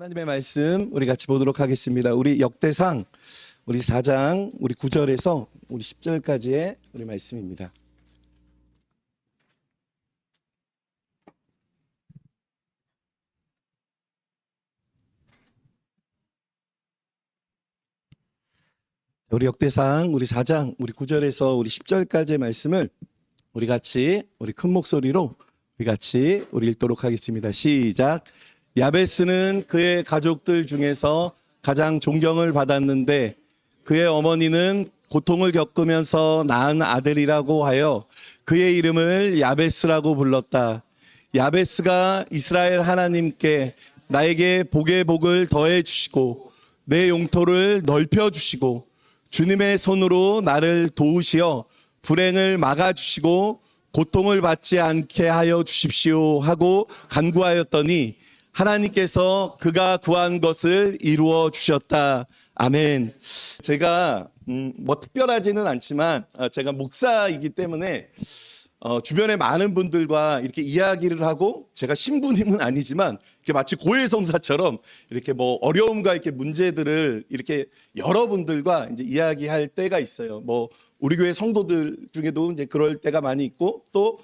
하나님의 말씀 우리 같이 보도록 하겠습니다. 우리 역대상 우리 4장 우리 9절에서 우리 10절까지의 우리 말씀입니다. 우리 역대상 우리 4장 우리 9절에서 우리 10절까지의 말씀을 우리 같이 우리 큰 목소리로 우리 같이 우리 읽도록 하겠습니다. 시작. 야베스는 그의 가족들 중에서 가장 존경을 받았는데 그의 어머니는 고통을 겪으면서 낳은 아들이라고 하여 그의 이름을 야베스라고 불렀다. 야베스가 이스라엘 하나님께 나에게 복의 복을 더해 주시고 내 용토를 넓혀 주시고 주님의 손으로 나를 도우시어 불행을 막아 주시고 고통을 받지 않게 하여 주십시오 하고 간구하였더니 하나님께서 그가 구한 것을 이루어 주셨다. 아멘. 제가 뭐 특별하지는 않지만 제가 목사이기 때문에 주변에 많은 분들과 이렇게 이야기를 하고 제가 신부님은 아니지만 이렇게 마치 고해성사처럼 이렇게 뭐 어려움과 이렇게 문제들을 이렇게 여러분들과 이제 이야기할 때가 있어요. 뭐 우리 교회 성도들 중에도 이제 그럴 때가 많이 있고 또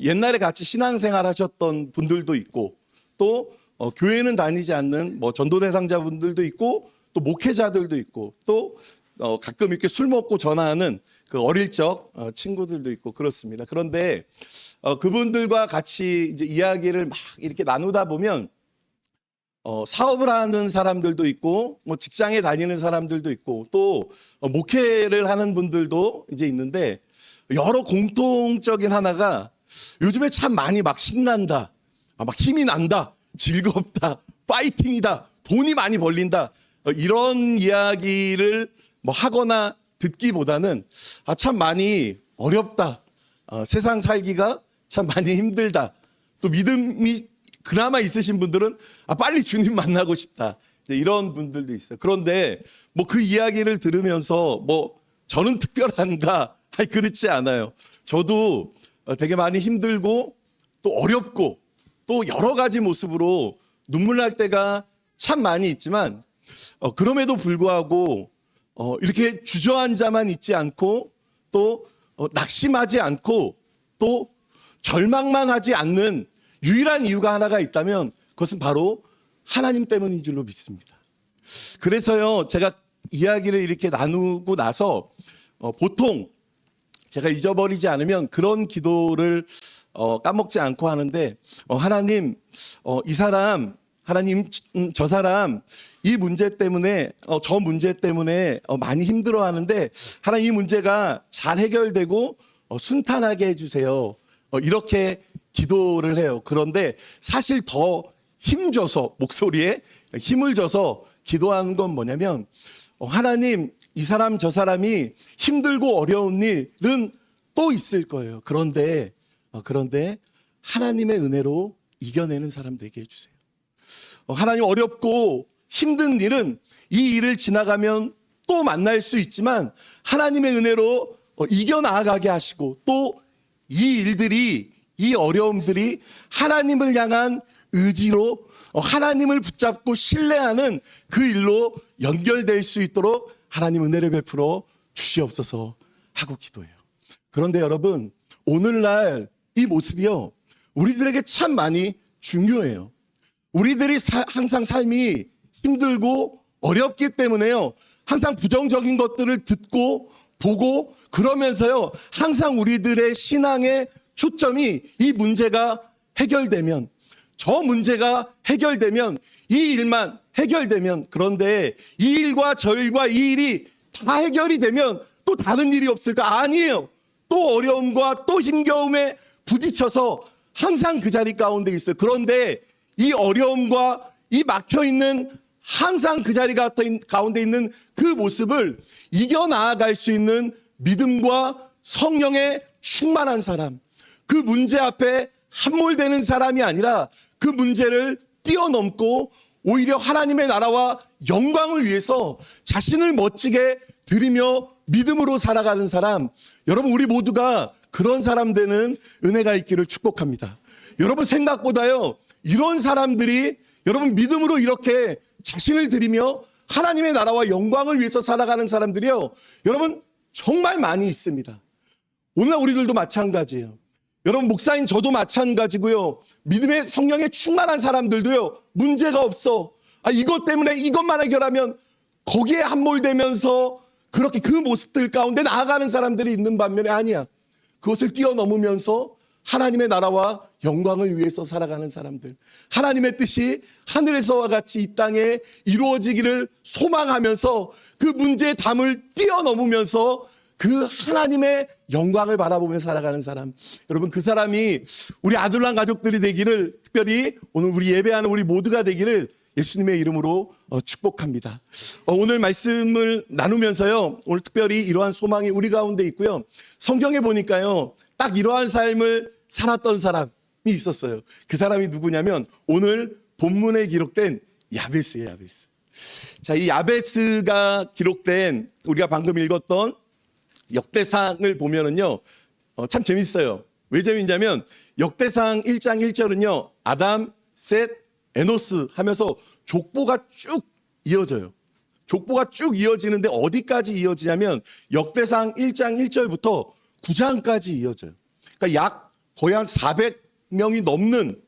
옛날에 같이 신앙생활 하셨던 분들도 있고 또 교회는 다니지 않는 뭐 전도 대상자분들도 있고 또 목회자들도 있고 또 가끔 이렇게 술 먹고 전화하는 그 어릴 적 친구들도 있고 그렇습니다. 그런데 그분들과 같이 이제 이야기를 막 이렇게 나누다 보면 사업을 하는 사람들도 있고 뭐 직장에 다니는 사람들도 있고 또 목회를 하는 분들도 이제 있는데 여러 공통적인 하나가 요즘에 참 많이 막 신난다, 막 힘이 난다, 즐겁다, 파이팅이다, 돈이 많이 벌린다 이런 이야기를 뭐 하거나 듣기보다는 참 많이 어렵다, 세상 살기가 참 많이 힘들다, 또 믿음이 그나마 있으신 분들은 빨리 주님 만나고 싶다 이런 분들도 있어요. 그런데 뭐 그 이야기를 들으면서 뭐 저는 특별한가? 그렇지 않아요. 저도 되게 많이 힘들고 또 어렵고 또 여러 가지 모습으로 눈물 날 때가 참 많이 있지만 그럼에도 불구하고 이렇게 주저앉아만 있지 않고 또 낙심하지 않고 또 절망만 하지 않는 유일한 이유가 하나가 있다면 그것은 바로 하나님 때문인 줄로 믿습니다. 그래서요 제가 이야기를 이렇게 나누고 나서 보통 제가 잊어버리지 않으면 그런 기도를 까먹지 않고 하는데 하나님 이 사람 하나님 저 사람 이 문제 때문에 저 문제 때문에 많이 힘들어하는데 하나님 이 문제가 잘 해결되고 순탄하게 해주세요. 이렇게 기도를 해요. 그런데 사실 더 힘줘서 목소리에 힘을 줘서 기도하는 건 뭐냐면 하나님 이 사람 저 사람이 힘들고 어려운 일은 또 있을 거예요. 그런데 하나님의 은혜로 이겨내는 사람 되게 해주세요. 하나님 어렵고 힘든 일은 이 일을 지나가면 또 만날 수 있지만 하나님의 은혜로 이겨나가게 하시고 또 이 일들이 이 어려움들이 하나님을 향한 의지로 하나님을 붙잡고 신뢰하는 그 일로 연결될 수 있도록 하나님 은혜를 베풀어 주시옵소서 하고 기도해요. 그런데 여러분 오늘날 이 모습이요 우리들에게 참 많이 중요해요. 우리들이 항상 삶이 힘들고 어렵기 때문에요 항상 부정적인 것들을 듣고 보고 그러면서요 항상 우리들의 신앙의 초점이 이 문제가 해결되면 저 문제가 해결되면 이 일만 해결되면 그런데 이 일과 저 일과 이 일이 다 해결이 되면 또 다른 일이 없을까? 아니에요. 또 어려움과 또 힘겨움에 부딪혀서 항상 그 자리 가운데 있어요. 그런데 이 어려움과 이 막혀있는 항상 그 자리 가운데 있는 그 모습을 이겨나아갈 수 있는 믿음과 성령의 충만한 사람, 그 문제 앞에 함몰되는 사람이 아니라 그 문제를 뛰어넘고 오히려 하나님의 나라와 영광을 위해서 자신을 멋지게 드리며 믿음으로 살아가는 사람, 여러분 우리 모두가 그런 사람 되는 은혜가 있기를 축복합니다. 여러분 생각보다요 이런 사람들이 여러분 믿음으로 이렇게 자신을 드리며 하나님의 나라와 영광을 위해서 살아가는 사람들이요, 여러분 정말 많이 있습니다. 오늘 우리들도 마찬가지예요. 여러분 목사인 저도 마찬가지고요. 믿음의 성령에 충만한 사람들도요, 문제가 없어. 이것 때문에 이것만 해결하면 거기에 함몰되면서 그렇게 그 모습들 가운데 나아가는 사람들이 있는 반면에 아니야. 그것을 뛰어넘으면서 하나님의 나라와 영광을 위해서 살아가는 사람들, 하나님의 뜻이 하늘에서와 같이 이 땅에 이루어지기를 소망하면서 그 문제의 담을 뛰어넘으면서 그 하나님의 영광을 바라보며 살아가는 사람, 여러분 그 사람이 우리 아들랑 가족들이 되기를, 특별히 오늘 우리 예배하는 우리 모두가 되기를 예수님의 이름으로 축복합니다. 오늘 말씀을 나누면서요, 오늘 특별히 이러한 소망이 우리 가운데 있고요, 성경에 보니까요 딱 이러한 삶을 살았던 사람이 있었어요. 그 사람이 누구냐면 오늘 본문에 기록된 야베스예요. 야베스. 자, 이 야베스가 기록된 우리가 방금 읽었던 역대상을 보면은요, 참 재밌어요. 왜 재밌냐면 역대상 1장 1절은요 아담, 셋, 에노스 하면서 족보가 쭉 이어져요. 족보가 쭉 이어지는데 어디까지 이어지냐면 역대상 1장 1절부터 9장까지 이어져요. 그러니까 약 거의 한 400명이 넘는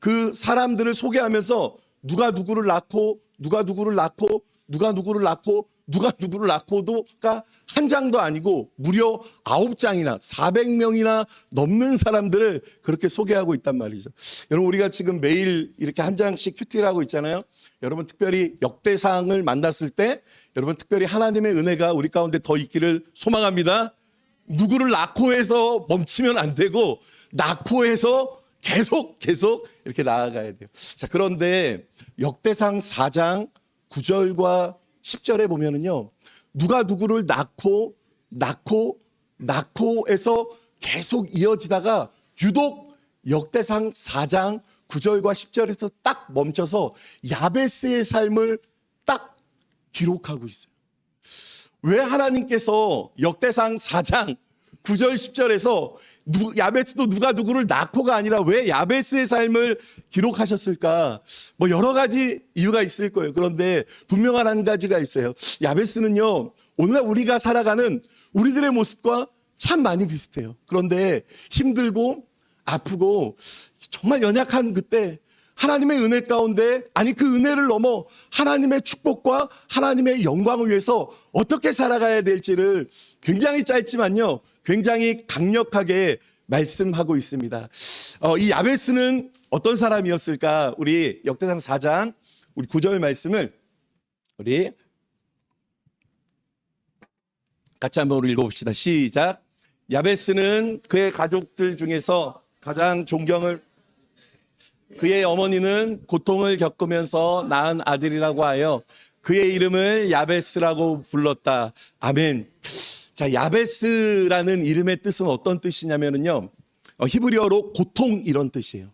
그 사람들을 소개하면서 누가 누구를 낳고 누가 누구를 낳고 누가 누구를 낳고 누가 누구를 낳고도가 한 장도 아니고 무려 9장이나 400명이나 넘는 사람들을 그렇게 소개하고 있단 말이죠. 여러분 우리가 지금 매일 이렇게 한 장씩 큐티를 하고 있잖아요. 여러분 특별히 역대상을 만났을 때 여러분 특별히 하나님의 은혜가 우리 가운데 더 있기를 소망합니다. 누구를 낳고 해서 멈추면 안 되고 낳고 해서 계속 이렇게 나아가야 돼요. 자, 그런데 역대상 4장 9절과 10절에 보면은요, 누가 누구를 낳고 해서 계속 이어지다가 유독 역대상 4장 9절과 10절에서 딱 멈춰서 야베스의 삶을 딱 기록하고 있어요. 왜 하나님께서 역대상 4장 9절 10절에서 야베스도 누가 누구를 낳고가 아니라 왜 야베스의 삶을 기록하셨을까? 뭐 여러 가지 이유가 있을 거예요. 그런데 분명한 한 가지가 있어요. 야베스는요, 오늘날 우리가 살아가는 우리들의 모습과 참 많이 비슷해요. 그런데 힘들고 아프고 정말 연약한 그때 하나님의 은혜 가운데, 아니 그 은혜를 넘어 하나님의 축복과 하나님의 영광을 위해서 어떻게 살아가야 될지를 굉장히 짧지만요, 굉장히 강력하게 말씀하고 있습니다. 이 야베스는 어떤 사람이었을까? 우리 역대상 4장 우리 9절 말씀을 우리 같이 한번 읽어봅시다. 시작. 야베스는 그의 가족들 중에서 가장 존경을, 그의 어머니는 고통을 겪으면서 낳은 아들이라고 하여 그의 이름을 야베스라고 불렀다. 아멘. 자, 야베스라는 이름의 뜻은 어떤 뜻이냐면요, 히브리어로 고통 이런 뜻이에요.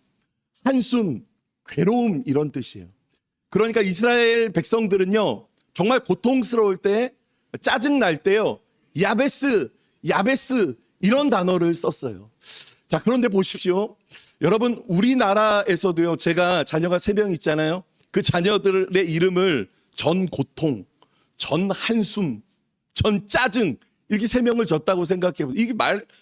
한숨, 괴로움 이런 뜻이에요. 그러니까 이스라엘 백성들은요, 정말 고통스러울 때, 짜증 날 때요, 야베스 이런 단어를 썼어요. 자, 그런데 보십시오. 여러분 우리나라에서도요, 제가 자녀가 3명 있잖아요. 그 자녀들의 이름을 전 고통, 전 한숨, 전 짜증 이렇게 3명을 줬다고 생각해보세요. 이게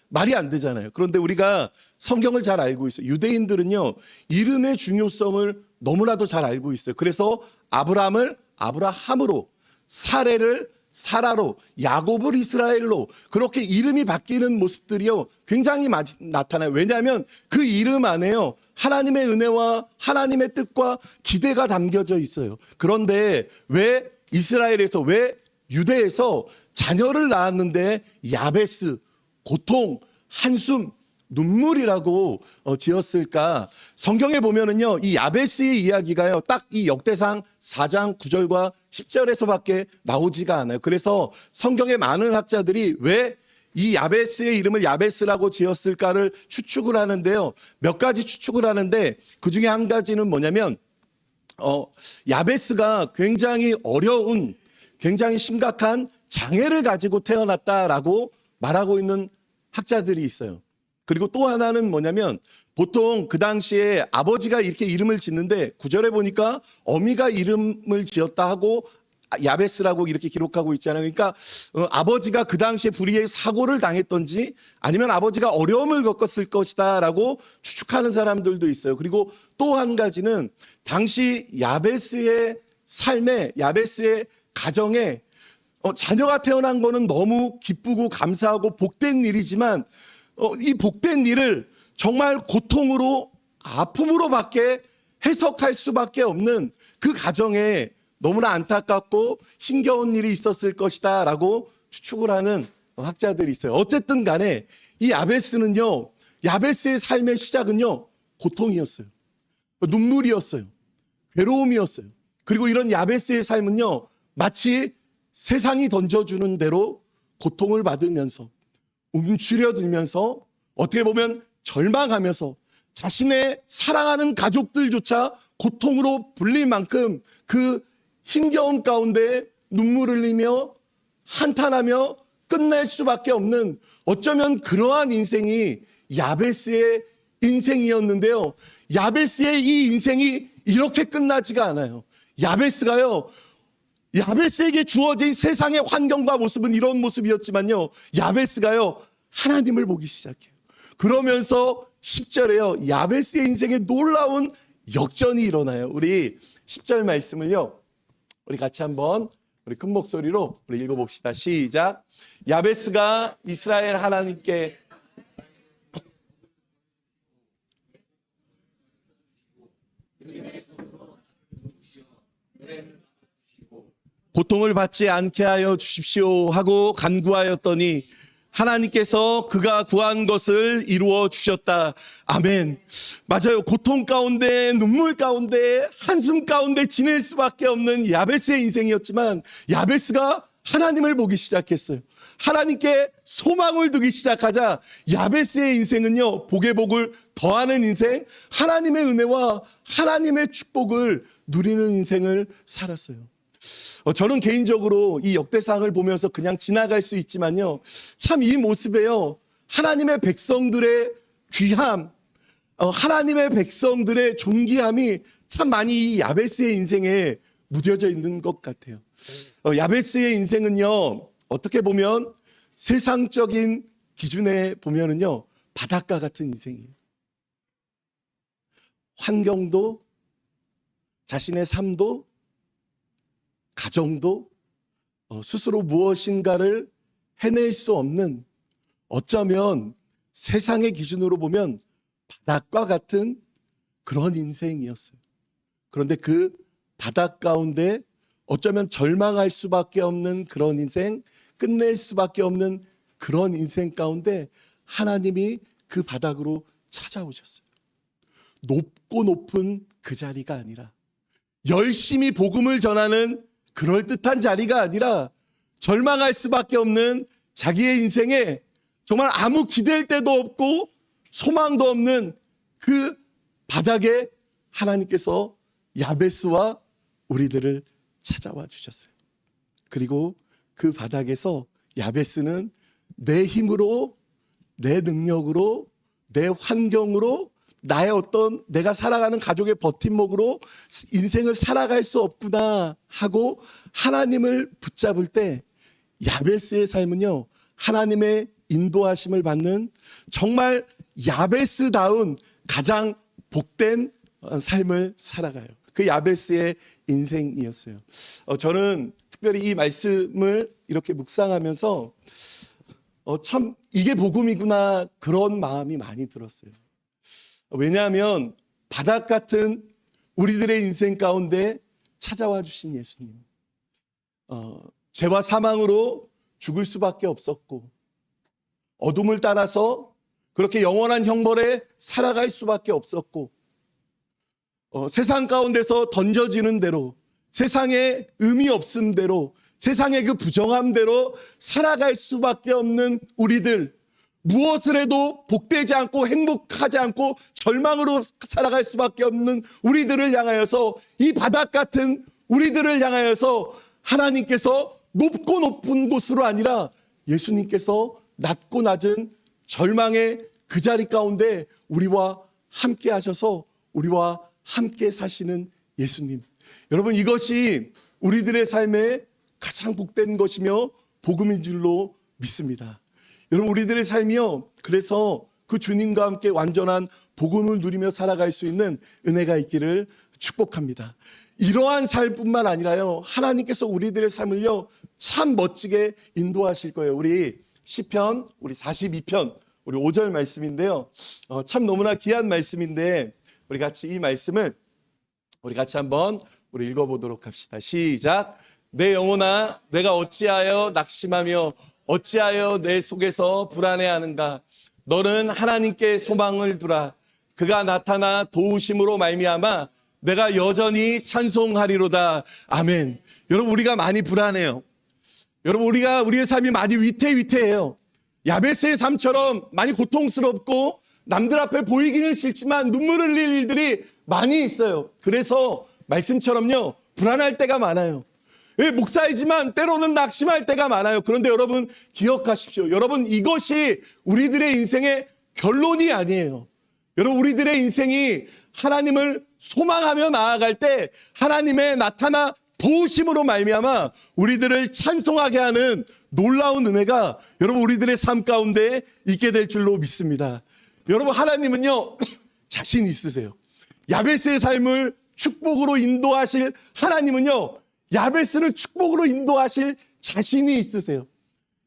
말이 안 되잖아요. 그런데 우리가 성경을 잘 알고 있어요. 유대인들은요, 이름의 중요성을 너무나도 잘 알고 있어요. 그래서 아브라함을 아브라함으로, 사레를 사라로, 야곱을 이스라엘로, 그렇게 이름이 바뀌는 모습들이요 굉장히 많이 나타나요. 왜냐하면 그 이름 안에요 하나님의 은혜와 하나님의 뜻과 기대가 담겨져 있어요. 그런데 왜 이스라엘에서, 왜 유대에서 자녀를 낳았는데 야베스, 고통, 한숨, 눈물이라고 지었을까? 성경에 보면은요, 이 야베스의 이야기가요, 딱 이 역대상 4장 9절과 10절에서밖에 나오지가 않아요. 그래서 성경의 많은 학자들이 왜 이 야베스의 이름을 야베스라고 지었을까를 추측을 하는데요, 몇 가지 추측을 하는데 그 중에 한 가지는 뭐냐면, 야베스가 굉장히 어려운, 굉장히 심각한 장애를 가지고 태어났다라고 말하고 있는 학자들이 있어요. 그리고 또 하나는 뭐냐면 보통 그 당시에 아버지가 이렇게 이름을 짓는데 9절에 보니까 어미가 이름을 지었다 하고 야베스라고 이렇게 기록하고 있잖아요. 그러니까 아버지가 그 당시에 불의의 사고를 당했던지 아니면 아버지가 어려움을 겪었을 것이다라고 추측하는 사람들도 있어요. 그리고 또 한 가지는 당시 야베스의 삶에, 야베스의 가정에 자녀가 태어난 거는 너무 기쁘고 감사하고 복된 일이지만 이 복된 일을 정말 고통으로 아픔으로밖에 해석할 수밖에 없는 그 가정에 너무나 안타깝고 힘겨운 일이 있었을 것이다 라고 추측을 하는 학자들이 있어요. 어쨌든 간에 이 야베스는요, 야베스의 삶의 시작은요, 고통이었어요. 눈물이었어요. 괴로움이었어요. 그리고 이런 야베스의 삶은요, 마치 세상이 던져주는 대로 고통을 받으면서 움츠려들면서 어떻게 보면 절망하면서 자신의 사랑하는 가족들조차 고통으로 불릴 만큼 그 힘겨움 가운데 눈물을 흘리며 한탄하며 끝낼 수밖에 없는 어쩌면 그러한 인생이 야베스의 인생이었는데요. 야베스의 이 인생이 이렇게 끝나지가 않아요. 야베스에게 주어진 세상의 환경과 모습은 이런 모습이었지만요. 야베스가요, 하나님을 보기 시작해요. 그러면서 10절에요. 야베스의 인생에 놀라운 역전이 일어나요. 우리 10절 말씀을요, 우리 같이 한번 우리 큰 목소리로 우리 읽어봅시다. 시작. 야베스가 이스라엘 하나님께 고통을 받지 않게 하여 주십시오 하고 간구하였더니 하나님께서 그가 구한 것을 이루어 주셨다. 아멘. 맞아요. 고통 가운데, 눈물 가운데, 한숨 가운데 지낼 수밖에 없는 야베스의 인생이었지만 야베스가 하나님을 보기 시작했어요. 하나님께 소망을 두기 시작하자 야베스의 인생은요, 복의 복을 더하는 인생, 하나님의 은혜와 하나님의 축복을 누리는 인생을 살았어요. 저는 개인적으로 이 역대상을 보면서 그냥 지나갈 수 있지만요, 참 이 모습에요, 하나님의 백성들의 귀함, 하나님의 백성들의 존귀함이 참 많이 이 야베스의 인생에 묻어져 있는 것 같아요. 야베스의 인생은요, 어떻게 보면 세상적인 기준에 보면은요, 바닷가 같은 인생이에요. 환경도, 자신의 삶도, 가정도 스스로 무엇인가를 해낼 수 없는, 어쩌면 세상의 기준으로 보면 바닷가 같은 그런 인생이었어요. 그런데 그 바닷 가운데 어쩌면 절망할 수밖에 없는 그런 인생, 끝낼 수밖에 없는 그런 인생 가운데 하나님이 그 바닥으로 찾아오셨어요. 높고 높은 그 자리가 아니라, 열심히 복음을 전하는 그럴듯한 자리가 아니라, 절망할 수밖에 없는 자기의 인생에 정말 아무 기댈 데도 없고 소망도 없는 그 바닥에 하나님께서 야베스와 우리들을 찾아와 주셨어요. 그리고 그 바닥에서 야베스는 내 힘으로, 내 능력으로, 내 환경으로, 나의 어떤 내가 살아가는 가족의 버팀목으로 인생을 살아갈 수 없구나 하고 하나님을 붙잡을 때 야베스의 삶은요, 하나님의 인도하심을 받는 정말 야베스다운 가장 복된 삶을 살아가요. 그 야베스의 인생이었어요. 저는 특별히 이 말씀을 이렇게 묵상하면서 참 이게 복음이구나, 그런 마음이 많이 들었어요. 왜냐하면 바닥 같은 우리들의 인생 가운데 찾아와 주신 예수님, 죄와 사망으로 죽을 수밖에 없었고 어둠을 따라서 그렇게 영원한 형벌에 살아갈 수밖에 없었고, 세상 가운데서 던져지는 대로, 세상의 의미 없음 대로, 세상의 그 부정함 대로 살아갈 수밖에 없는 우리들, 무엇을 해도 복되지 않고 행복하지 않고 절망으로 살아갈 수밖에 없는 우리들을 향하여서, 이 바닥 같은 우리들을 향하여서 하나님께서 높고 높은 곳으로 아니라 예수님께서 낮고 낮은 절망의 그 자리 가운데 우리와 함께 하셔서 우리와 함께 사시는 예수님. 여러분, 이것이 우리들의 삶에 가장 복된 것이며 복음인 줄로 믿습니다. 여러분, 우리들의 삶이요, 그래서 그 주님과 함께 완전한 복음을 누리며 살아갈 수 있는 은혜가 있기를 축복합니다. 이러한 삶뿐만 아니라요, 하나님께서 우리들의 삶을요 참 멋지게 인도하실 거예요. 우리 시편, 우리 42편, 우리 5절 말씀인데요, 참 너무나 귀한 말씀인데 우리 같이 이 말씀을 우리 같이 한번 우리 읽어보도록 합시다. 시작. 내 영혼아, 내가 어찌하여 낙심하며 어찌하여 내 속에서 불안해하는가. 너는 하나님께 소망을 두라. 그가 나타나 도우심으로 말미암아 내가 여전히 찬송하리로다. 아멘. 여러분, 우리가 많이 불안해요. 여러분, 우리의 삶이 많이 위태위태해요. 야베스의 삶처럼 많이 고통스럽고 남들 앞에 보이기는 싫지만 눈물 흘릴 일들이 많이 있어요. 그래서 말씀처럼요, 불안할 때가 많아요. 목사이지만 때로는 낙심할 때가 많아요. 그런데 여러분, 기억하십시오. 여러분, 이것이 우리들의 인생의 결론이 아니에요. 여러분, 우리들의 인생이 하나님을 소망하며 나아갈 때 하나님의 나타나 도우심으로 말미암아 우리들을 찬송하게 하는 놀라운 은혜가 여러분 우리들의 삶 가운데 있게 될 줄로 믿습니다. 여러분, 하나님은요 자신 있으세요. 야베스의 삶을 축복으로 인도하실 하나님은요, 야베스를 축복으로 인도하실 자신이 있으세요.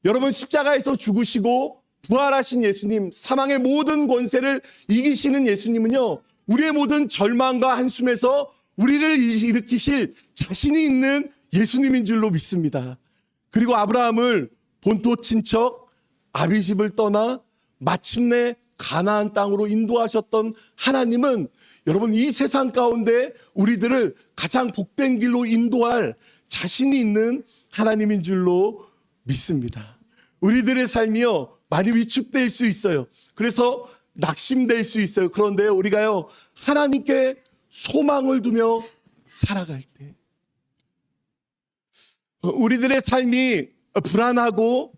여러분, 십자가에서 죽으시고 부활하신 예수님, 사망의 모든 권세를 이기시는 예수님은요, 우리의 모든 절망과 한숨에서 우리를 일으키실 자신이 있는 예수님인 줄로 믿습니다. 그리고 아브라함을 본토 친척 아비집을 떠나 마침내 가나안 땅으로 인도하셨던 하나님은 여러분, 이 세상 가운데 우리들을 가장 복된 길로 인도할 자신이 있는 하나님인 줄로 믿습니다. 우리들의 삶이요 많이 위축될 수 있어요. 그래서 낙심될 수 있어요. 그런데 우리가요 하나님께 소망을 두며 살아갈 때 우리들의 삶이 불안하고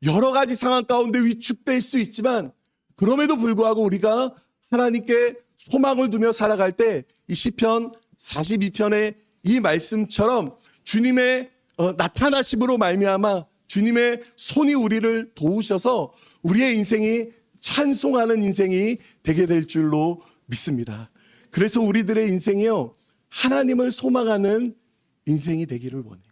여러 가지 상황 가운데 위축될 수 있지만, 그럼에도 불구하고 우리가 하나님께 소망을 두며 살아갈 때 이 시편 42편의 이 말씀처럼 주님의 나타나심으로 말미암아 주님의 손이 우리를 도우셔서 우리의 인생이 찬송하는 인생이 되게 될 줄로 믿습니다. 그래서 우리들의 인생이요 하나님을 소망하는 인생이 되기를 원해요.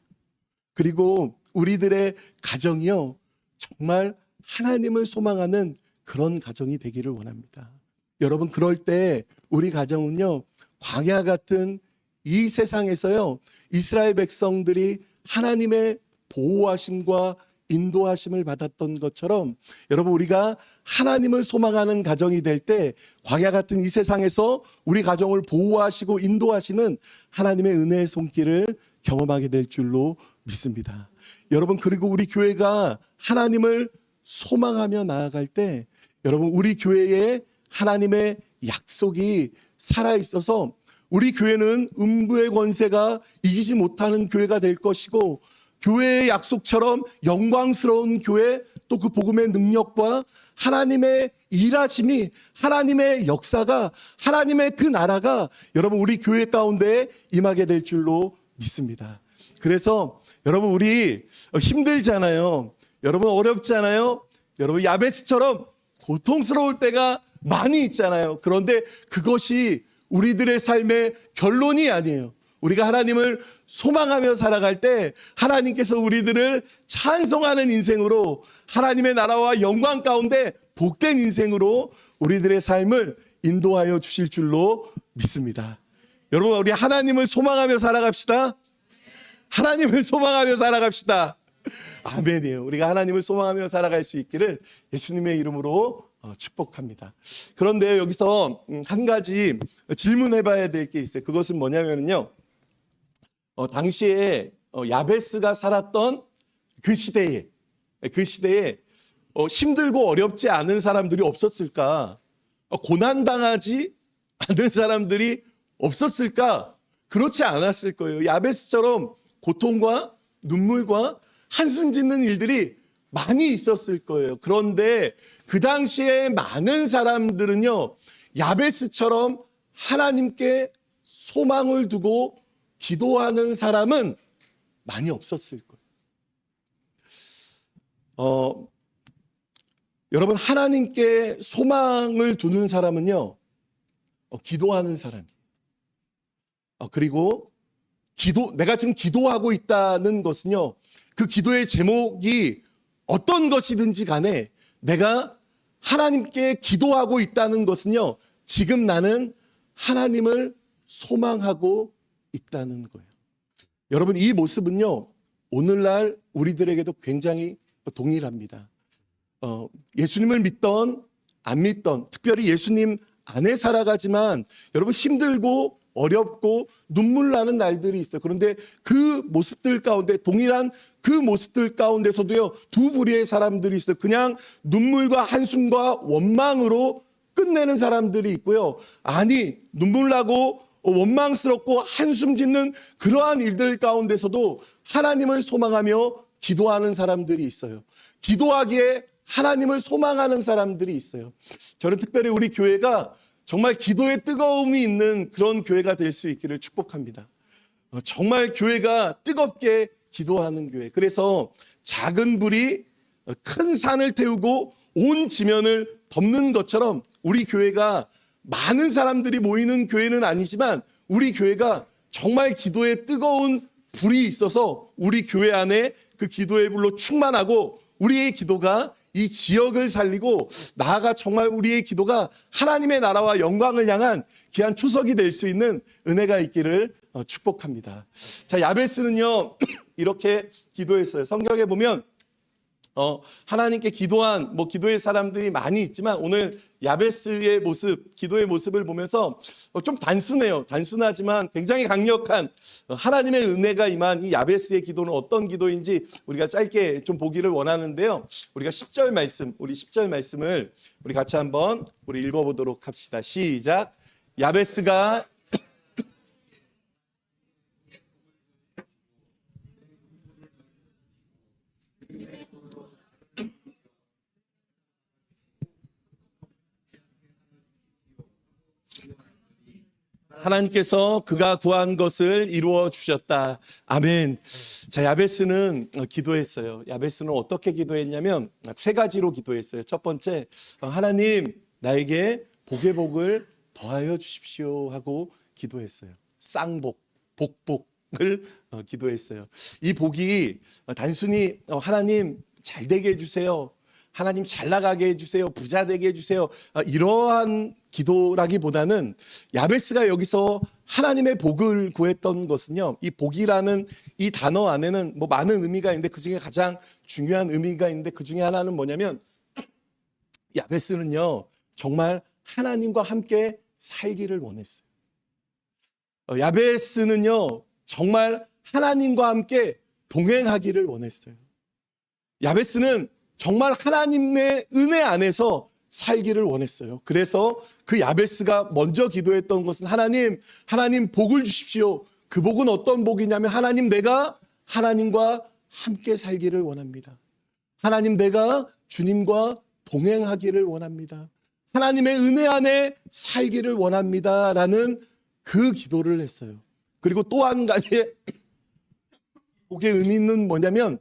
그리고 우리들의 가정이요 정말 하나님을 소망하는 그런 가정이 되기를 원합니다. 여러분, 그럴 때 우리 가정은요 광야 같은 이 세상에서요 이스라엘 백성들이 하나님의 보호하심과 인도하심을 받았던 것처럼 여러분, 우리가 하나님을 소망하는 가정이 될 때 광야 같은 이 세상에서 우리 가정을 보호하시고 인도하시는 하나님의 은혜의 손길을 경험하게 될 줄로 믿습니다. 여러분, 그리고 우리 교회가 하나님을 소망하며 나아갈 때 여러분, 우리 교회에 하나님의 약속이 살아있어서 우리 교회는 음부의 권세가 이기지 못하는 교회가 될 것이고, 교회의 약속처럼 영광스러운 교회, 또 그 복음의 능력과 하나님의 일하심이, 하나님의 역사가, 하나님의 그 나라가 여러분 우리 교회 가운데 임하게 될 줄로 믿습니다. 그래서 여러분, 우리 힘들잖아요. 여러분, 어렵잖아요. 여러분, 야베스처럼 고통스러울 때가 많이 있잖아요. 그런데 그것이 우리들의 삶의 결론이 아니에요. 우리가 하나님을 소망하며 살아갈 때 하나님께서 우리들을 찬송하는 인생으로, 하나님의 나라와 영광 가운데 복된 인생으로 우리들의 삶을 인도하여 주실 줄로 믿습니다. 여러분, 우리 하나님을 소망하며 살아갑시다. 하나님을 소망하며 살아갑시다. 아멘이에요. 우리가 하나님을 소망하며 살아갈 수 있기를 예수님의 이름으로 축복합니다. 그런데 여기서 한 가지 질문해 봐야 될 게 있어요. 그것은 뭐냐면요, 당시에 야베스가 살았던 그 시대에 힘들고 어렵지 않은 사람들이 없었을까? 고난당하지 않은 사람들이 없었을까? 그렇지 않았을 거예요. 야베스처럼 고통과 눈물과 한숨 짓는 일들이 많이 있었을 거예요. 그런데 그 당시에 많은 사람들은요, 야베스처럼 하나님께 소망을 두고 기도하는 사람은 많이 없었을 거예요. 여러분, 하나님께 소망을 두는 사람은요, 기도하는 사람이에요. 그리고 내가 지금 기도하고 있다는 것은요, 그 기도의 제목이 어떤 것이든지 간에 내가 하나님께 기도하고 있다는 것은요, 지금 나는 하나님을 소망하고 있다는 거예요. 여러분, 이 모습은요, 오늘날 우리들에게도 굉장히 동일합니다. 예수님을 믿던 안 믿던, 특별히 예수님 안에 살아가지만 여러분 힘들고 어렵고 눈물 나는 날들이 있어요. 그런데 그 모습들 가운데, 동일한 그 모습들 가운데서도요, 두 부류의 사람들이 있어요. 그냥 눈물과 한숨과 원망으로 끝내는 사람들이 있고요, 아니 눈물 나고 원망스럽고 한숨 짓는 그러한 일들 가운데서도 하나님을 소망하며 기도하는 사람들이 있어요. 기도하기에 하나님을 소망하는 사람들이 있어요. 저는 특별히 우리 교회가 정말 기도에 뜨거움이 있는 그런 교회가 될 수 있기를 축복합니다. 정말 교회가 뜨겁게 기도하는 교회. 그래서 작은 불이 큰 산을 태우고 온 지면을 덮는 것처럼 우리 교회가 많은 사람들이 모이는 교회는 아니지만 우리 교회가 정말 기도에 뜨거운 불이 있어서 우리 교회 안에 그 기도의 불로 충만하고 우리의 기도가 이 지역을 살리고 나아가 정말 우리의 기도가 하나님의 나라와 영광을 향한 귀한 초석이 될 수 있는 은혜가 있기를 축복합니다. 자, 야베스는요 이렇게 기도했어요. 성경에 보면 하나님께 기도한 기도의 사람들이 많이 있지만 오늘 야베스의 모습, 기도의 모습을 보면서 좀 단순해요. 단순하지만 굉장히 강력한 하나님의 은혜가 임한 이 야베스의 기도는 어떤 기도인지 우리가 짧게 좀 보기를 원하는데요. 우리가 10절 말씀, 우리 10절 말씀을 우리 같이 한번 우리 읽어보도록 합시다. 시작. 야베스가 하나님께서 그가 구한 것을 이루어 주셨다. 아멘. 자, 야베스는 기도했어요. 야베스는 어떻게 기도했냐면 세 가지로 기도했어요. 첫 번째, 하나님 나에게 복의 복을 더하여 주십시오 하고 기도했어요. 쌍복, 복복을 기도했어요. 이 복이 단순히 하나님 잘 되게 해주세요, 하나님 잘 나가게 해주세요, 부자 되게 해주세요, 이러한 기도라기보다는 야베스가 여기서 하나님의 복을 구했던 것은요, 이 복이라는 이 단어 안에는 많은 의미가 있는데 그 중에 가장 중요한 의미가 있는데 그 중에 하나는 뭐냐면 야베스는요 정말 하나님과 함께 살기를 원했어요. 야베스는요 정말 하나님과 함께 동행하기를 원했어요. 야베스는 정말 하나님의 은혜 안에서 살기를 원했어요. 그래서 그 야베스가 먼저 기도했던 것은 하나님 복을 주십시오. 그 복은 어떤 복이냐면 하나님 내가 하나님과 함께 살기를 원합니다. 하나님 내가 주님과 동행하기를 원합니다. 하나님의 은혜 안에 살기를 원합니다 라는 그 기도를 했어요. 그리고 또 한 가지의 복의 의미는 뭐냐면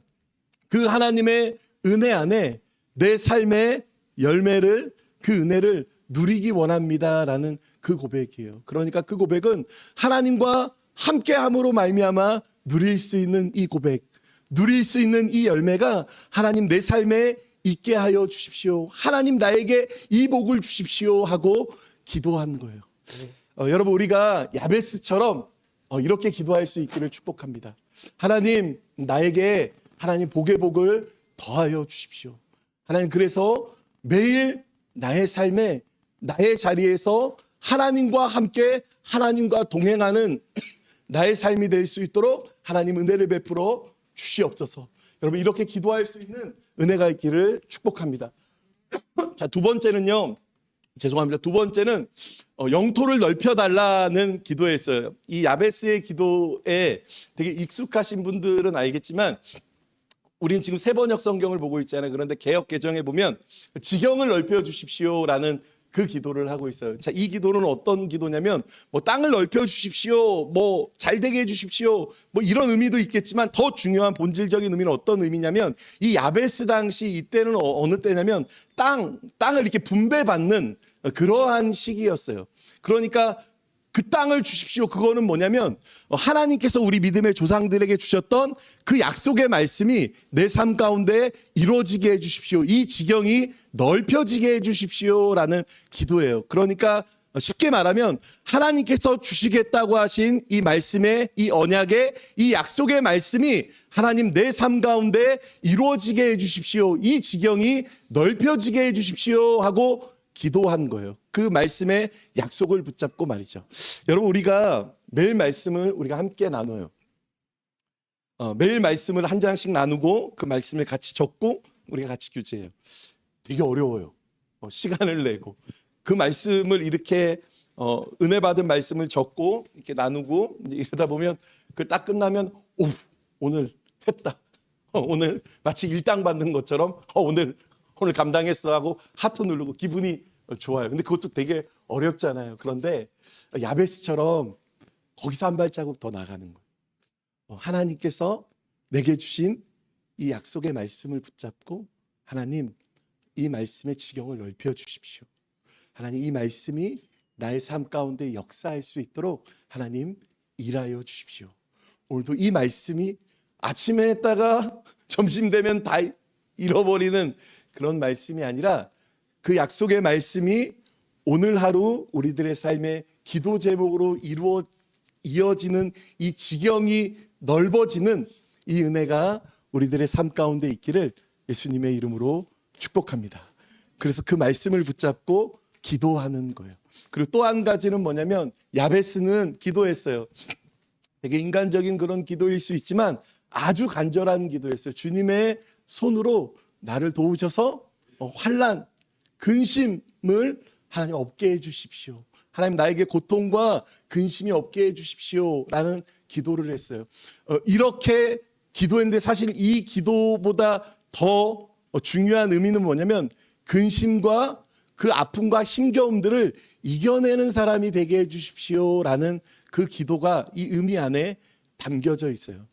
그 하나님의 은혜 안에 내 삶의 열매를, 그 은혜를 누리기 원합니다라는 그 고백이에요. 그러니까 그 고백은 하나님과 함께함으로 말미암아 누릴 수 있는 이 고백, 누릴 수 있는 이 열매가 하나님 내 삶에 있게 하여 주십시오, 하나님 나에게 이 복을 주십시오 하고 기도한 거예요. 여러분 우리가 야베스처럼 이렇게 기도할 수 있기를 축복합니다. 하나님 나에게 하나님 복의 복을 더하여 주십시오. 하나님 그래서 매일 나의 삶에 나의 자리에서 하나님과 함께 하나님과 동행하는 나의 삶이 될 수 있도록 하나님 은혜를 베풀어 주시옵소서. 여러분 이렇게 기도할 수 있는 은혜가 있기를 축복합니다. 자, 두 번째는요. 죄송합니다. 두 번째는 영토를 넓혀달라는 기도였어요. 이 야베스의 기도에 되게 익숙하신 분들은 알겠지만 우린 지금 세번역 성경을 보고 있잖아요. 그런데 개역 개정에 보면 지경을 넓혀 주십시오라는 그 기도를 하고 있어요. 자, 이 기도는 어떤 기도냐면 뭐 땅을 넓혀 주십시오, 뭐 잘되게 해 주십시오, 뭐 이런 의미도 있겠지만 더 중요한 본질적인 의미는 어떤 의미냐면 이 야베스 당시 이때는 어느 때냐면 땅을 이렇게 분배받는 그러한 시기였어요. 그러니까 그 땅을 주십시오. 그거는 뭐냐면 하나님께서 우리 믿음의 조상들에게 주셨던 그 약속의 말씀이 내 삶 가운데 이루어지게 해주십시오. 이 지경이 넓혀지게 해주십시오라는 기도예요. 그러니까 쉽게 말하면 하나님께서 주시겠다고 하신 이 말씀의 이 언약의 이 약속의 말씀이 하나님 내 삶 가운데 이루어지게 해주십시오. 이 지경이 넓혀지게 해주십시오 하고 기도한 거예요. 그 말씀의 약속을 붙잡고 말이죠. 여러분, 우리가 매일 말씀을 우리가 함께 나눠요. 매일 말씀을 한 장씩 나누고 그 말씀을 같이 적고 우리가 같이 규제해요. 되게 어려워요. 시간을 내고 그 말씀을 이렇게 은혜 받은 말씀을 적고 이렇게 나누고 이제 이러다 보면 그 딱 끝나면 오늘 했다. 오늘 마치 일당 받는 것처럼 오늘 감당했어 하고 하트 누르고 기분이 좋아요. 근데 그것도 되게 어렵잖아요. 그런데 야베스처럼 거기서 한 발자국 더 나가는 거예요. 하나님께서 내게 주신 이 약속의 말씀을 붙잡고 하나님 이 말씀의 지경을 넓혀 주십시오. 하나님 이 말씀이 나의 삶 가운데 역사할 수 있도록 하나님 일하여 주십시오. 오늘도 이 말씀이 아침에 했다가 점심 되면 다 잃어버리는 그런 말씀이 아니라 그 약속의 말씀이 오늘 하루 우리들의 삶의 기도 제목으로 이어지는 이 지경이 넓어지는 이 은혜가 우리들의 삶 가운데 있기를 예수님의 이름으로 축복합니다. 그래서 그 말씀을 붙잡고 기도하는 거예요. 그리고 또 한 가지는 뭐냐면 야베스는 기도했어요. 되게 인간적인 그런 기도일 수 있지만 아주 간절한 기도였어요. 주님의 손으로 나를 도우셔서 환난, 근심을 하나님 없게 해주십시오. 하나님 나에게 고통과 근심이 없게 해주십시오라는 기도를 했어요. 이렇게 기도했는데 사실 이 기도보다 더 중요한 의미는 뭐냐면 근심과 그 아픔과 힘겨움들을 이겨내는 사람이 되게 해주십시오라는 그 기도가 이 의미 안에 담겨져 있어요.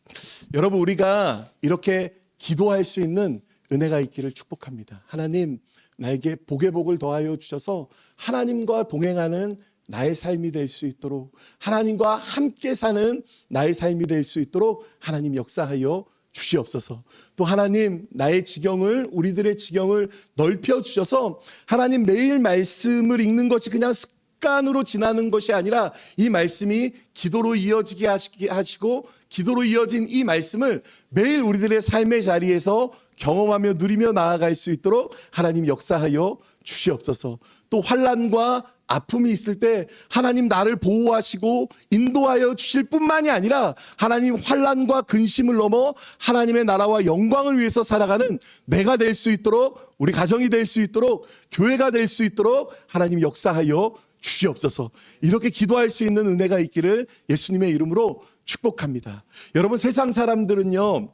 여러분, 우리가 이렇게 기도할 수 있는 은혜가 있기를 축복합니다. 하나님 나에게 복의 복을 더하여 주셔서 하나님과 동행하는 나의 삶이 될 수 있도록, 하나님과 함께 사는 나의 삶이 될 수 있도록 하나님 역사하여 주시옵소서. 또 하나님 나의 지경을, 우리들의 지경을 넓혀 주셔서 하나님 매일 말씀을 읽는 것이 그냥 습관으로 지나는 것이 아니라 이 말씀이 기도로 이어지게 하시고 기도로 이어진 이 말씀을 매일 우리들의 삶의 자리에서 경험하며 누리며 나아갈 수 있도록 하나님 역사하여 주시옵소서. 또 환난과 아픔이 있을 때 하나님 나를 보호하시고 인도하여 주실 뿐만이 아니라 하나님 환난과 근심을 넘어 하나님의 나라와 영광을 위해서 살아가는 내가 될 수 있도록, 우리 가정이 될 수 있도록, 교회가 될 수 있도록 하나님 역사하여 주시옵소서. 이렇게 기도할 수 있는 은혜가 있기를 예수님의 이름으로 축복합니다. 여러분, 세상 사람들은요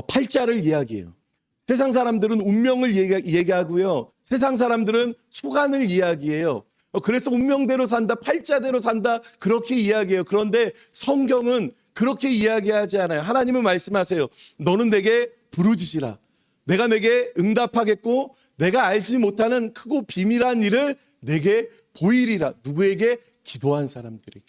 팔자를 이야기해요. 세상 사람들은 운명을 얘기하고요, 세상 사람들은 소관을 이야기해요. 그래서 운명대로 산다, 팔자대로 산다, 그렇게 이야기해요. 그런데 성경은 그렇게 이야기하지 않아요. 하나님은 말씀하세요. 너는 내게 부르짖으라. 내가 내게 응답하겠고 내가 알지 못하는 크고 비밀한 일을 내게 보이리라. 누구에게? 기도한 사람들에게.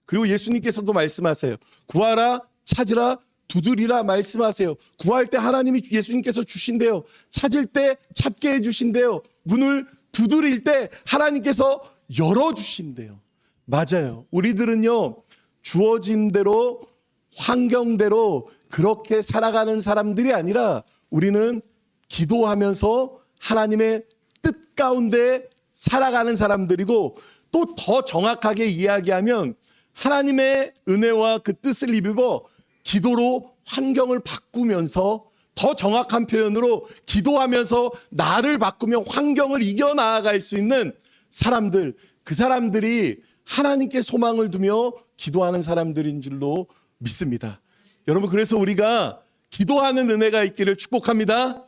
그리고 예수님께서도 말씀하세요. 구하라, 찾으라, 두드리라 말씀하세요. 구할 때 하나님이, 예수님께서 주신대요. 찾을 때 찾게 해주신대요. 문을 두드릴 때 하나님께서 열어주신대요. 맞아요. 우리들은요 주어진 대로, 환경대로 그렇게 살아가는 사람들이 아니라 우리는 기도하면서 하나님의 뜻 가운데 살아가는 사람들이고, 또 더 정확하게 이야기하면 하나님의 은혜와 그 뜻을 입어 기도로 환경을 바꾸면서, 더 정확한 표현으로 기도하면서 나를 바꾸며 환경을 이겨나아갈 수 있는 사람들, 그 사람들이 하나님께 소망을 두며 기도하는 사람들인 줄로 믿습니다. 여러분, 그래서 우리가 기도하는 은혜가 있기를 축복합니다.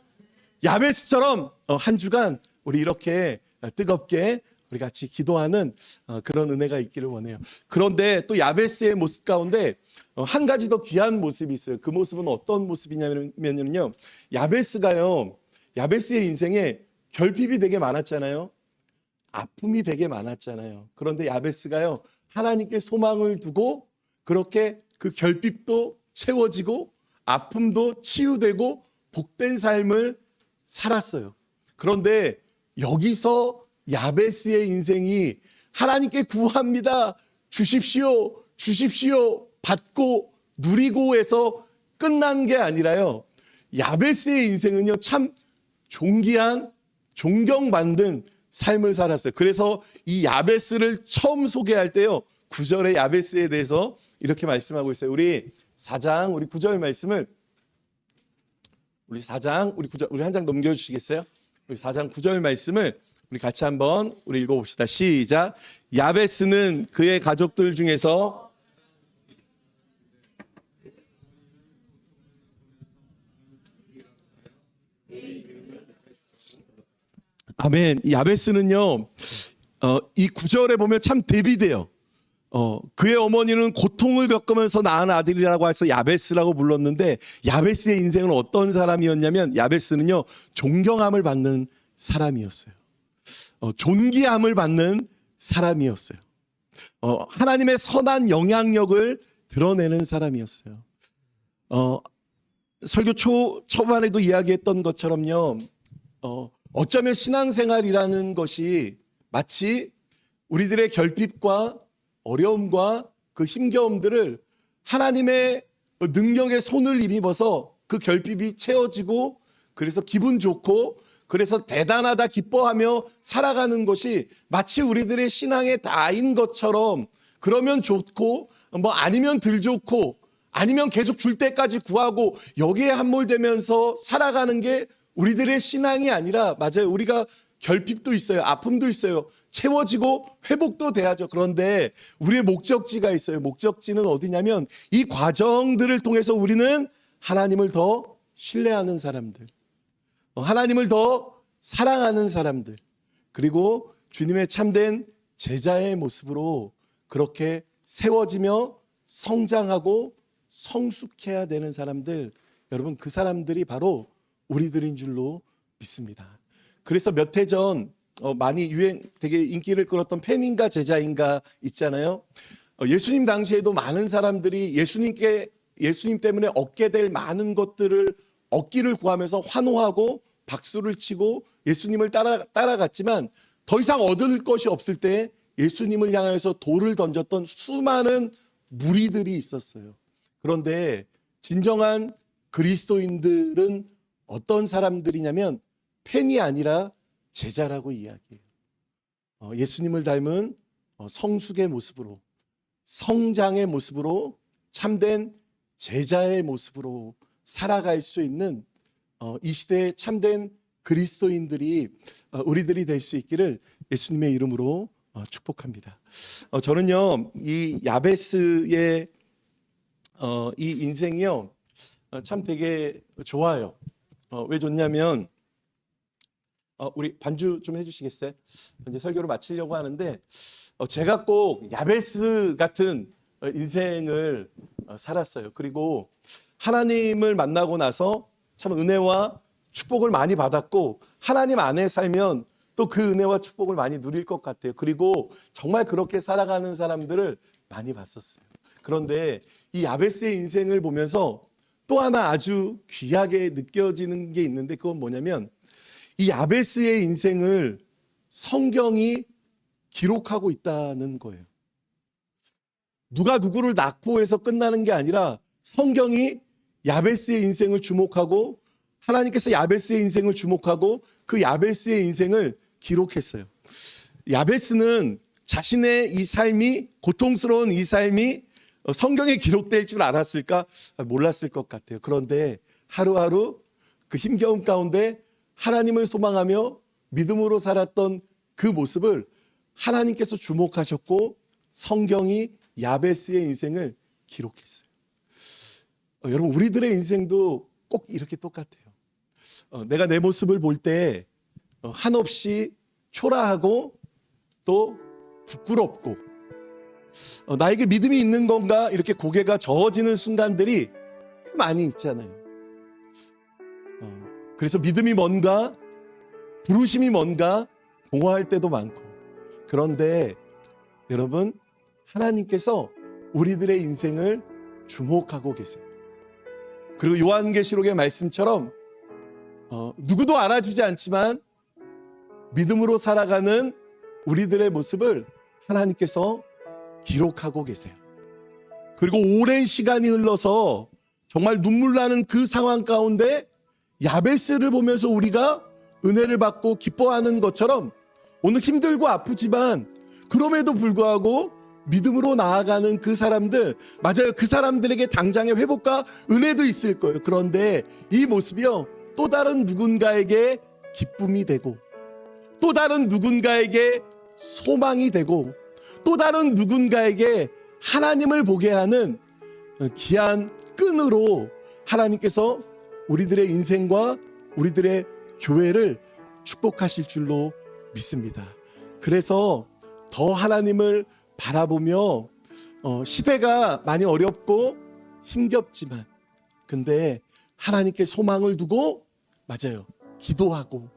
야베스처럼 한 주간 우리 이렇게 뜨겁게 우리 같이 기도하는 그런 은혜가 있기를 원해요. 그런데 또 야베스의 모습 가운데 한 가지 더 귀한 모습이 있어요. 그 모습은 어떤 모습이냐면요, 야베스의 인생에 결핍이 되게 많았잖아요. 아픔이 되게 많았잖아요. 그런데 야베스가요, 하나님께 소망을 두고 그렇게 그 결핍도 채워지고 아픔도 치유되고 복된 삶을 살았어요. 그런데 여기서 야베스의 인생이 하나님께 구합니다, 주십시오, 주십시오, 받고 누리고 해서 끝난 게 아니라요, 야베스의 인생은요 참 존귀한, 존경받는 삶을 살았어요. 그래서 이 야베스를 처음 소개할 때요, 9절의 야베스에 대해서 이렇게 말씀하고 있어요. 우리 4장 우리 9절 말씀을 우리 4장 우리 9절 우리 한 장 넘겨주시겠어요? 우리 4장 9절 말씀을 우리 같이 한번 우리 읽어봅시다. 시작. 야베스는 그의 가족들 중에서 아멘. 야베스는요, 이 구절에 보면 참 대비돼요. 그의 어머니는 고통을 겪으면서 낳은 아들이라고 해서 야베스라고 불렀는데, 야베스의 인생은 어떤 사람이었냐면, 야베스는요 존경함을 받는 사람이었어요. 존귀함을 받는 사람이었어요. 하나님의 선한 영향력을 드러내는 사람이었어요. 설교 초반에도 이야기했던 것처럼요, 어쩌면 신앙생활이라는 것이 마치 우리들의 결핍과 어려움과 그 힘겨움들을 하나님의 능력의 손을 힘입어서 그 결핍이 채워지고, 그래서 기분 좋고, 그래서 대단하다 기뻐하며 살아가는 것이 마치 우리들의 신앙의 다인 것처럼, 그러면 좋고 뭐 아니면 덜 좋고 아니면 계속 줄 때까지 구하고 여기에 함몰되면서 살아가는 게 우리들의 신앙이 아니라, 맞아요, 우리가 결핍도 있어요, 아픔도 있어요, 채워지고 회복도 돼야죠. 그런데 우리의 목적지가 있어요. 목적지는 어디냐면, 이 과정들을 통해서 우리는 하나님을 더 신뢰하는 사람들, 하나님을 더 사랑하는 사람들, 그리고 주님의 참된 제자의 모습으로 그렇게 세워지며 성장하고 성숙해야 되는 사람들, 여러분 그 사람들이 바로 우리들인 줄로 믿습니다. 그래서 몇 해 전 많이 되게 인기를 끌었던 팬인가 제자인가 있잖아요. 예수님 당시에도 많은 사람들이 예수님 때문에 얻게 될 많은 것들을 얻기를 구하면서 환호하고 박수를 치고 예수님을 따라갔지만, 더 이상 얻을 것이 없을 때 예수님을 향해서 돌을 던졌던 수많은 무리들이 있었어요. 그런데 진정한 그리스도인들은 어떤 사람들이냐면 팬이 아니라 제자라고 이야기해요. 예수님을 닮은 성숙의 모습으로, 성장의 모습으로, 참된 제자의 모습으로 살아갈 수 있는 이 시대의 참된 그리스도인들이 우리들이 될 수 있기를 예수님의 이름으로 축복합니다. 저는요, 이 야베스의 이 인생이요 참 되게 좋아요. 왜 좋냐면, 우리 반주 좀 해주시겠어요? 이제 설교를 마치려고 하는데, 제가 꼭 야베스 같은 인생을 살았어요. 그리고 하나님을 만나고 나서 참 은혜와 축복을 많이 받았고, 하나님 안에 살면 또 그 은혜와 축복을 많이 누릴 것 같아요. 그리고 정말 그렇게 살아가는 사람들을 많이 봤었어요. 그런데 이 야베스의 인생을 보면서 또 하나 아주 귀하게 느껴지는 게 있는데, 그건 뭐냐면, 이 야베스의 인생을 성경이 기록하고 있다는 거예요. 누가 누구를 낳고 해서 끝나는 게 아니라 성경이 야베스의 인생을 주목하고, 하나님께서 야베스의 인생을 주목하고 그 야베스의 인생을 기록했어요. 야베스는 자신의 이 삶이, 고통스러운 이 삶이 성경에 기록될 줄 알았을까? 몰랐을 것 같아요. 그런데 하루하루 그 힘겨움 가운데 하나님을 소망하며 믿음으로 살았던 그 모습을 하나님께서 주목하셨고, 성경이 야베스의 인생을 기록했어요. 여러분, 우리들의 인생도 꼭 이렇게 똑같아요. 내가 내 모습을 볼 때 한없이 초라하고 또 부끄럽고 나에게 믿음이 있는 건가 이렇게 고개가 저어지는 순간들이 많이 있잖아요. 그래서 믿음이 뭔가 부르심이 뭔가 공허할 때도 많고, 그런데 여러분, 하나님께서 우리들의 인생을 주목하고 계세요. 그리고 요한계시록의 말씀처럼 누구도 알아주지 않지만 믿음으로 살아가는 우리들의 모습을 하나님께서 기록하고 계세요. 그리고 오랜 시간이 흘러서 정말 눈물 나는 그 상황 가운데 야베스를 보면서 우리가 은혜를 받고 기뻐하는 것처럼 오늘 힘들고 아프지만 그럼에도 불구하고 믿음으로 나아가는 그 사람들, 맞아요, 그 사람들에게 당장의 회복과 은혜도 있을 거예요. 그런데 이 모습이요, 또 다른 누군가에게 기쁨이 되고, 또 다른 누군가에게 소망이 되고, 또 다른 누군가에게 하나님을 보게 하는 귀한 끈으로 하나님께서 우리들의 인생과 우리들의 교회를 축복하실 줄로 믿습니다. 그래서 더 하나님을 바라보며 시대가 많이 어렵고 힘겹지만 근데 하나님께 소망을 두고, 맞아요, 기도하고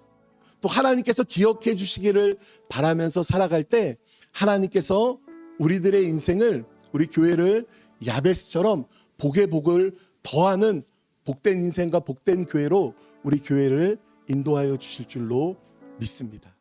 또 하나님께서 기억해 주시기를 바라면서 살아갈 때 하나님께서 우리들의 인생을, 우리 교회를 야베스처럼 복의 복을 더하는 복된 인생과 복된 교회로 우리 교회를 인도하여 주실 줄로 믿습니다.